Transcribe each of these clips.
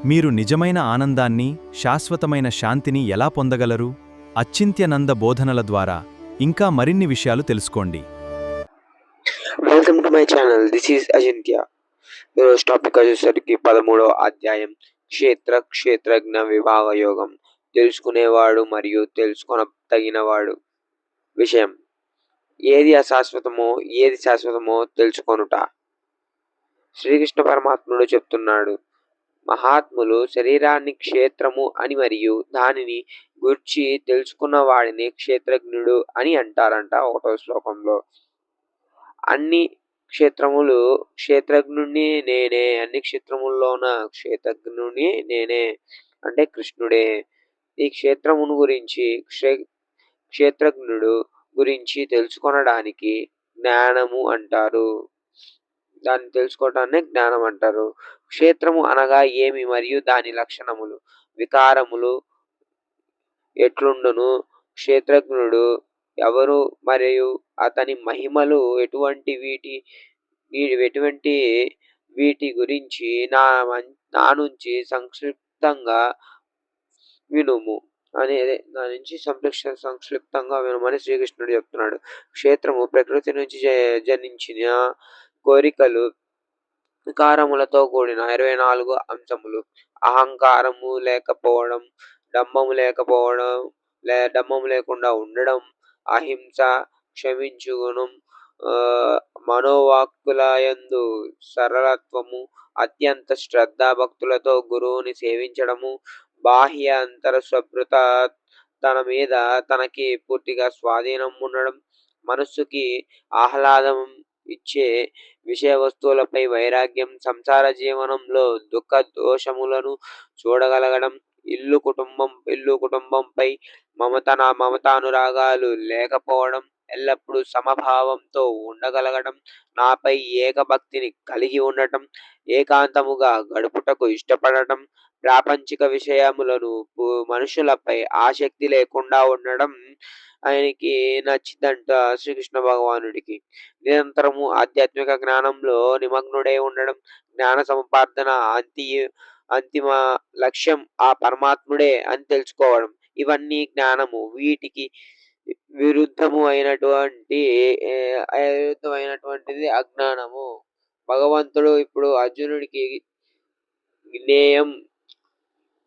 మీరు నిజమైన ఆనందాన్ని, శాశ్వతమైన శాంతిని ఎలా పొందగలరు? అచ్చింత్యనంద బోధనల ద్వారా ఇంకా మరిన్ని విషయాలు తెలుసుకోండి. Welcome to my channel. This is Achintya. ఈరోజు టాపిక్ వచ్చేసరికి 13వ అధ్యాయం క్షేత్రజ్ఞ విభాగ యోగం. తెలుసుకునేవాడు మరియు తగినవాడు. విషయం: ఏది అశాశ్వతమో ఏది శాశ్వతమో తెలుసుకొనుట. శ్రీకృష్ణ పరమాత్ముడు చెప్తున్నాడు, మహాత్ములు శరీరాన్ని క్షేత్రము అని మరియు దానిని గూర్చి తెలుసుకున్న వాడిని క్షేత్రజ్ఞుడు అని అంటారంట. 1వ శ్లోకంలో అన్ని క్షేత్రజ్ఞుణ్ణి నేనే, అన్ని క్షేత్రముల్లోన క్షేత్రజ్ఞుని నేనే అంటే కృష్ణుడే. ఈ క్షేత్రమును గురించి క్షేత్రజ్ఞుడు గురించి తెలుసుకొనడానికి జ్ఞానము అంటారు. దాన్ని తెలుసుకోవటాన్ని జ్ఞానం అంటారు. క్షేత్రము అనగా ఏమి మరియు దాని లక్షణములు, వికారములు ఎట్లుండును, క్షేత్రజ్ఞుడు ఎవరు మరియు అతని మహిమలు ఎటువంటి వీటి గురించి నా నుంచి సంక్షిప్తంగా వినుము సంక్షిప్తంగా వినుమని శ్రీకృష్ణుడు చెప్తున్నాడు. క్షేత్రము ప్రకృతి నుంచి జనించిన కోరికలు, వికారములతో కూడిన 24 అంశములు. అహంకారము లేకపోవడం, డంబము లేకుండా ఉండడం, అహింస, క్షమించు గుణం, మనోవాక్కులయందు సరళత్వము, అత్యంత శ్రద్ధాభక్తులతో గురువుని సేవించడము, బాహ్య అంతర స్వభృత తన మీద తనకి పూర్తిగా స్వాధీనం ఉండడం, మనస్సుకి ఆహ్లాదం ఇచ్చే విషయ వస్తువులపై వైరాగ్యం, సంసార జీవనంలో దుఃఖ దోషములను చూడగలగడం, ఇల్లు కుటుంబంపై మమతానురాగాలు లేకపోవడం, ఎల్లప్పుడూ సమభావంతో ఉండగలగడం, నాపై ఏకభక్తిని కలిగి ఉండటం, ఏకాంతముగా గడుపుటకు ఇష్టపడటం, ప్రాపంచిక విషయములను మనుషులపై ఆసక్తి లేకుండా ఉండడం ఆయనకి నచ్చిందంట. శ్రీకృష్ణ భగవానుడికి నిరంతరము ఆధ్యాత్మిక జ్ఞానంలో నిమగ్నుడై ఉండడం, జ్ఞాన సముపార్జన అంతిమ లక్ష్యం ఆ పరమాత్ముడే అని తెలుసుకోవడం, ఇవన్నీ జ్ఞానము. వీటికి విరుద్ధమైనటువంటిది అజ్ఞానము. భగవంతుడు ఇప్పుడు అర్జునుడికి జ్ఞేయం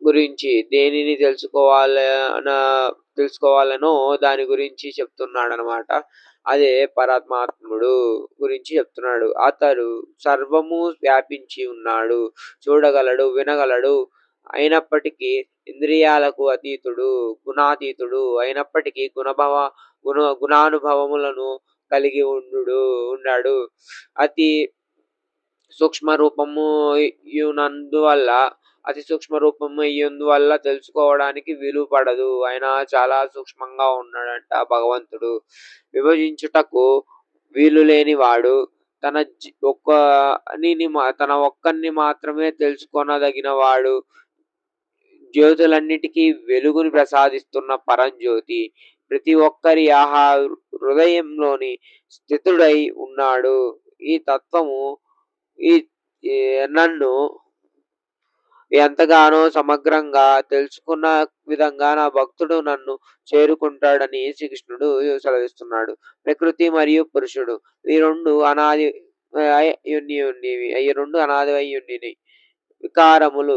గురించి దేనిని తెలుసుకోవాలనో దాని గురించి చెప్తున్నాడు అనమాట. అదే పరమాత్ముడు గురించి చెప్తున్నాడు. అతడు సర్వము వ్యాపించి ఉన్నాడు, చూడగలడు, వినగలడు, అయినప్పటికీ ఇంద్రియాలకు అతీతుడు, గుణాతీతుడు, అయినప్పటికీ గుణానుభవములను కలిగి ఉన్నాడు. అతి సూక్ష్మ రూపము అయ్యున్నందువల్ల తెలుసుకోవడానికి వీలు పడదు. ఆయన చాలా సూక్ష్మంగా ఉన్నాడంట భగవంతుడు. విభజించుటకు వీలు లేనివాడు, తన ఒక్కరిని మాత్రమే తెలుసుకొనదగినవాడు, జ్యోతులన్నిటికీ వెలుగుని ప్రసాదిస్తున్న పరంజ్యోతి, ప్రతి ఒక్కరి హృదయంలోని స్థితుడై ఉన్నాడు. ఈ తత్వము నన్ను ఎంతగానో సమగ్రంగా తెలుసుకున్న విధంగా నా భక్తుడు నన్ను చేరుకుంటాడని శ్రీకృష్ణుడు సెలవిస్తున్నాడు. ప్రకృతి మరియు పురుషుడు ఈ రెండు అనాది అయి ఉండినవి. వికారములు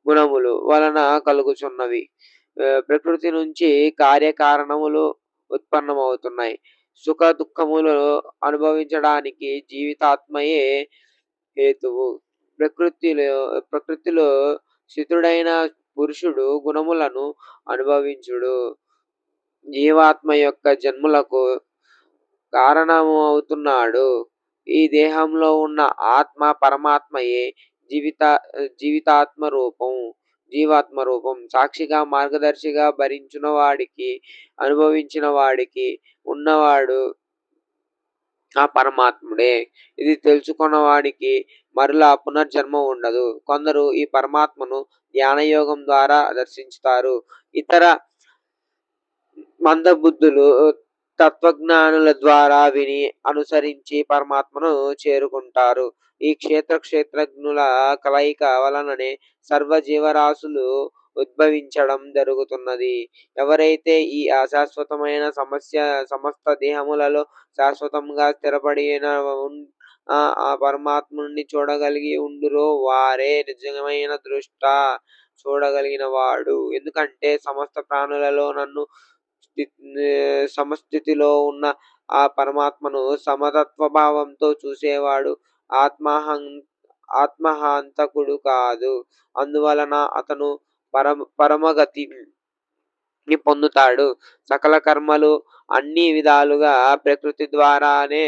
గుణములు వలన కలుగుచున్నవి. ప్రకృతి నుంచి కార్యకారణములు ఉత్పన్నమవుతున్నాయి. సుఖ దుఃఖములు అనుభవించడానికి జీవితాత్మయే హేతువు. ప్రకృతిలో స్థితుడైన పురుషుడు గుణములను అనుభవించుడు. జీవాత్మ యొక్క జన్మలకు కారణము అవుతున్నాడు. ఈ దేహంలో ఉన్న ఆత్మ పరమాత్మయే జీవాత్మ రూపం. సాక్షిగా, మార్గదర్శిగా భరించిన వాడికి, అనుభవించిన వాడికి ఉన్నవాడు ఆ పరమాత్ముడే. ఇది తెలుసుకున్న వాడికి మరలా పునర్జన్మ ఉండదు. కొందరు ఈ పరమాత్మను ధ్యానయోగం ద్వారా దర్శించుతారు. ఇతర మందబుద్ధులు తత్వజ్ఞానుల ద్వారా విని అనుసరించి పరమాత్మను చేరుకుంటారు. ఈ క్షేత్రజ్ఞుల కలయిక వలననే సర్వ జీవరాశులు ఉద్భవించడం జరుగుతున్నది. ఎవరైతే ఈ అశాశ్వతమైన సమస్త దేహములలో శాశ్వతంగా స్థిరపడిన ఆ పరమాత్ముడిని చూడగలిగి ఉండురో వారే నిజమైన దృష్ట చూడగలిగిన వాడు. ఎందుకంటే సమస్త ప్రాణులలో నన్ను సమస్థితిలో ఉన్న ఆ పరమాత్మను సమతత్వ భావంతో చూసేవాడు ఆత్మహంతకుడు కాదు. అందువలన అతను పరమగతిని పొందుతాడు. సకల కర్మలు అన్ని విధాలుగా ప్రకృతి ద్వారానే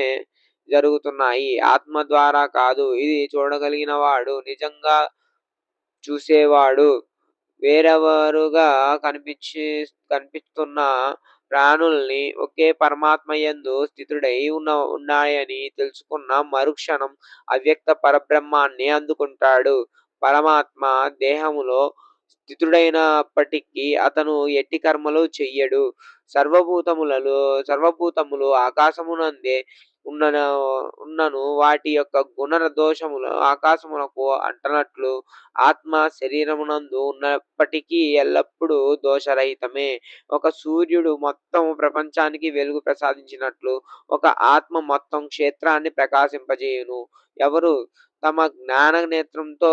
జరుగుతున్నాయి, ఆత్మ ద్వారా కాదు. ఇది చూడగలిగిన వాడు నిజంగా చూసేవాడు. వేరెవరుగా కనిపిస్తున్న ప్రాణుల్ని ఒకే పరమాత్మయందు స్థితుడై ఉన్నాయని తెలుసుకున్న మరుక్షణం అవ్యక్త పరబ్రహ్మాన్ని అందుకుంటాడు. పరమాత్మ దేహములో స్థితుడైనప్పటికీ అతను ఎట్టి కర్మలు చెయ్యడు. సర్వభూతములు ఆకాశమునందే ఉన్నను వాటి యొక్క గుణ దోషములు ఆకాశమునకు అంటనట్లు ఆత్మ శరీరమునందు ఉన్నప్పటికీ ఎల్లప్పుడూ దోషరహితమే. ఒక సూర్యుడు మొత్తం ప్రపంచానికి వెలుగు ప్రసాదించినట్లు ఒక ఆత్మ మొత్తం క్షేత్రాన్ని ప్రకాశింపజేయును. ఎవరు తమ జ్ఞాన నేత్రంతో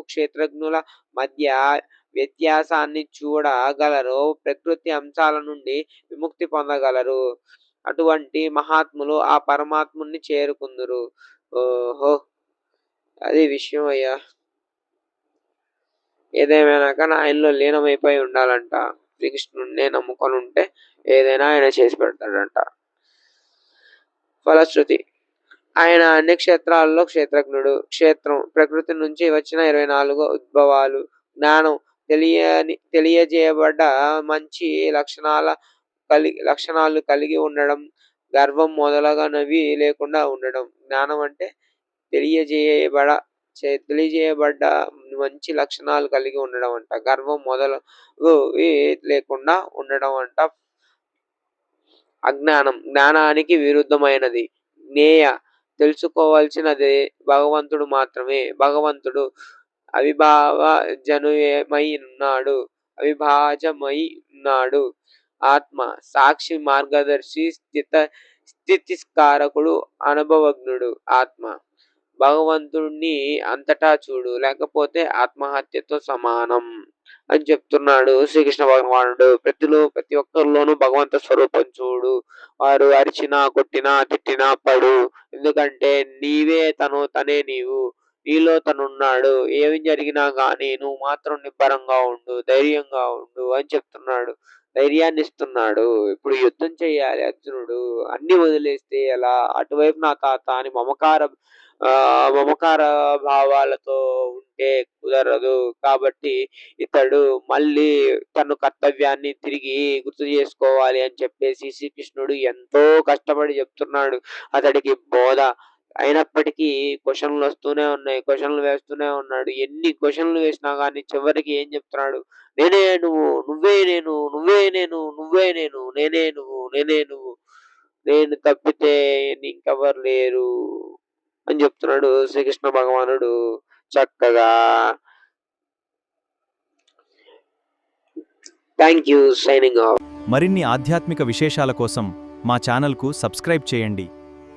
క్షేత్రజ్ఞుల మధ్య వ్యత్యాసాన్ని చూడగలరో ప్రకృతి అంశాల నుండి విముక్తి పొందగలరు. అటువంటి మహాత్ములు ఆ పరమాత్ముని చేరుకుందురు. ఓహో, అది విషయం అయ్యా. ఏదేమైనాక ఆయనలో లీనమైపోయి ఉండాలంట. శ్రీకృష్ణుడినే నమ్ముకొని ఉంటే ఏదైనా ఆయన చేసి పెడతాడంట. ఫలశ్రుతి: ఆయన అన్ని క్షేత్రాల్లో క్షేత్రజ్ఞుడు. క్షేత్రం ప్రకృతి నుంచి వచ్చిన 24 ఉద్భవాలు. జ్ఞానం తెలియజేయబడ్డ మంచి లక్షణాలు కలిగి ఉండడం. గర్వం మొదలగునవి లేకుండా ఉండడం. జ్ఞానం అంటే తెలియజేయబడ్డ మంచి లక్షణాలు కలిగి ఉండడం అంట. గర్వం మొదలగువి లేకుండా ఉండడం అంట. అజ్ఞానం జ్ఞానానికి విరుద్ధమైనది. జ్ఞేయ తెలుసుకోవాల్సినది భగవంతుడు మాత్రమే. భగవంతుడు అవిభాజ్యమై ఉన్నాడు. ఆత్మ సాక్షి, మార్గదర్శి, స్థితిస్కారకుడు, అనుభవజ్ఞుడు. ఆత్మ భగవంతుడిని అంతటా చూడు, లేకపోతే ఆత్మహత్యతో సమానం అని చెప్తున్నాడు శ్రీకృష్ణ భగవానుడు. ప్రతి ఒక్కరిలోనూ భగవంత స్వరూపం చూడు. వారు అరిచినా, కొట్టినా, తిట్టినా పడు. ఎందుకంటే నీవే తనే నీవు. నీలో తనున్నాడు. ఏమి జరిగినా గానీ నువ్వు మాత్రం నిబ్బరంగా ఉండు, ధైర్యంగా ఉండు అని చెప్తున్నాడు. ధైర్యాన్ని ఇస్తున్నాడు. ఇప్పుడు యుద్ధం చేయాలి అర్జునుడు. అన్ని వదిలేస్తే ఎలా? అటువైపు నా తాత అని మమకార భావాలతో ఉంటే కుదరదు. కాబట్టి ఇతడు మళ్ళీ తన కర్తవ్యాన్ని తిరిగి గుర్తు చేసుకోవాలి అని చెప్పేసి శ్రీకృష్ణుడు ఎంతో కష్టపడి చెప్తున్నాడు. అతడికి బోధ అయినప్పటికీ క్వశ్చన్లు వస్తూనే ఉన్నాయి, క్వశ్చన్లు వేస్తూనే ఉన్నాడు. ఎన్ని క్వశ్చన్లు వేసినా కానీ చివరికి ఏం చెప్తున్నాడు? నేనే నువ్వు, నువ్వే నేను, నువ్వే నేను, నువ్వే నేను, నేనే నువ్వు, నేనే నువ్వు, నేను తప్పితే ఇంకెవరు లేరు అని చెప్తున్నాడు శ్రీకృష్ణ భగవానుడు చక్కగా. Thank you. Signing off. మరిన్ని ఆధ్యాత్మిక విశేషాల కోసం మా ఛానల్కు సబ్స్క్రైబ్ చేయండి.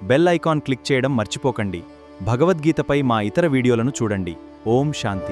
బెల్ ఐకాన్ క్లిక్ చేయడం మర్చిపోకండి. భగవద్గీతపై మా ఇతర వీడియోలను చూడండి. ఓం శాంతి.